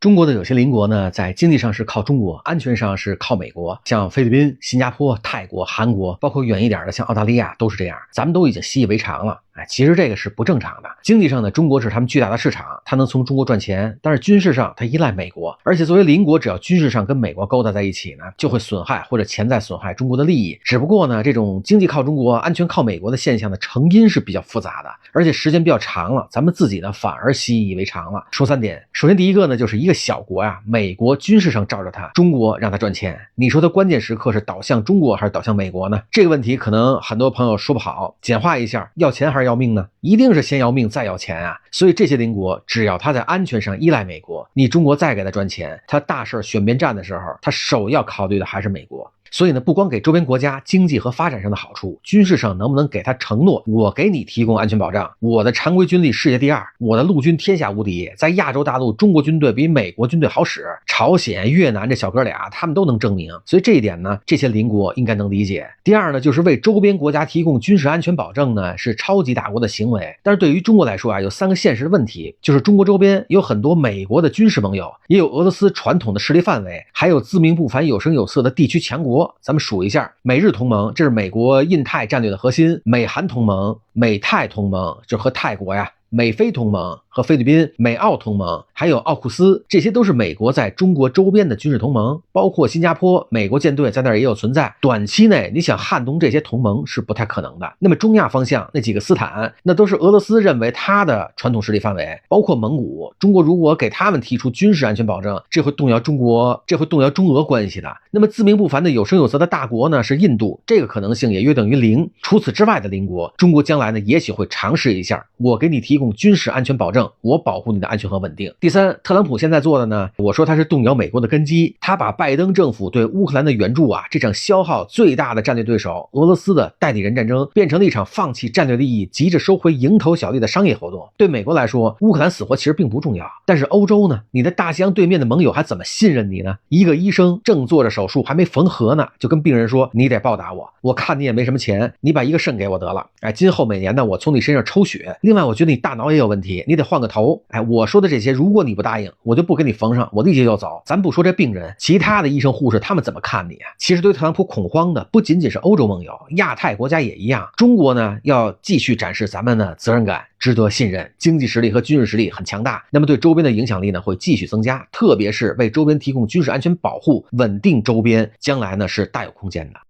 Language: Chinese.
中国的有些邻国呢，在经济上是靠中国，安全上是靠美国，像菲律宾、新加坡、泰国、韩国，包括远一点的像澳大利亚都是这样，咱们都已经习以为常了。其实这个是不正常的。经济上呢，中国是他们巨大的市场，它能从中国赚钱，但是军事上它依赖美国，而且作为邻国，只要军事上跟美国勾搭在一起呢，就会损害或者潜在损害中国的利益。只不过呢，这种经济靠中国、安全靠美国的现象的成因是比较复杂的，而且时间比较长了，咱们自己呢反而习以为常了。说3点，首先第一个呢，就是一个小国呀，美国军事上罩着它，中国让它赚钱，你说它关键时刻是倒向中国还是倒向美国呢？这个问题可能很多朋友说不好，简化一下，要钱还是要命呢？一定是先要命再要钱啊！所以这些邻国只要他在安全上依赖美国，你中国再给他赚钱，他大事选边站的时候，他首要考虑的还是美国。所以呢，不光给周边国家经济和发展上的好处，军事上能不能给他承诺，我给你提供安全保障，我的常规军力世界第2，我的陆军天下无敌，在亚洲大陆中国军队比美国军队好使，朝鲜、越南这小哥俩他们都能证明。所以这一点呢，这些邻国应该能理解。第二呢，就是为周边国家提供军事安全保证呢，是超级大国的行为。但是对于中国来说啊，有3个现实的问题，就是中国周边有很多美国的军事盟友，也有俄罗斯传统的势力范围，还有自命不凡有声有色的地区强国。咱们数一下，美日同盟，这是美国印太战略的核心；美韩同盟、美泰同盟，就和泰国呀；美菲同盟和菲律宾，美澳同盟，还有奥库斯，这些都是美国在中国周边的军事同盟，包括新加坡，美国舰队在那儿也有存在。短期内你想撼动这些同盟是不太可能的。那么中亚方向那几个斯坦，那都是俄罗斯认为他的传统势力范围，包括蒙古，中国如果给他们提出军事安全保证，这会动摇中俄关系的。那么自命不凡的有声有色的大国呢，是印度，这个可能性也约等于0。除此之外的邻国，中国将来呢也许会尝试一下，我给你提供军事安全保证，我保护你的安全和稳定。第3，特朗普现在做的呢，我说他是动摇美国的根基，他把拜登政府对乌克兰的援助啊，这场消耗最大的战略对手俄罗斯的代理人战争，变成了一场放弃战略利益，急着收回蝇头小利的商业活动。对美国来说，乌克兰死活其实并不重要，但是欧洲呢，你的大西洋对面的盟友还怎么信任你呢？一个医生正做着手术还没缝合呢，就跟病人说，你得报答我，我看你也没什么钱，你把一个肾给我得了，今后每年呢，我从你身上抽血，另外我觉得你大脑也有问题，你得换个头，我说的这些如果你不答应，我就不给你缝上，我立即就走。咱不说这病人，其他的医生护士他们怎么看你啊？其实对特朗普恐慌的不仅仅是欧洲盟友，亚太国家也一样。中国呢，要继续展示咱们的责任感，值得信任，经济实力和军事实力很强大，那么对周边的影响力呢会继续增加，特别是为周边提供军事安全保护，稳定周边，将来呢是大有空间的。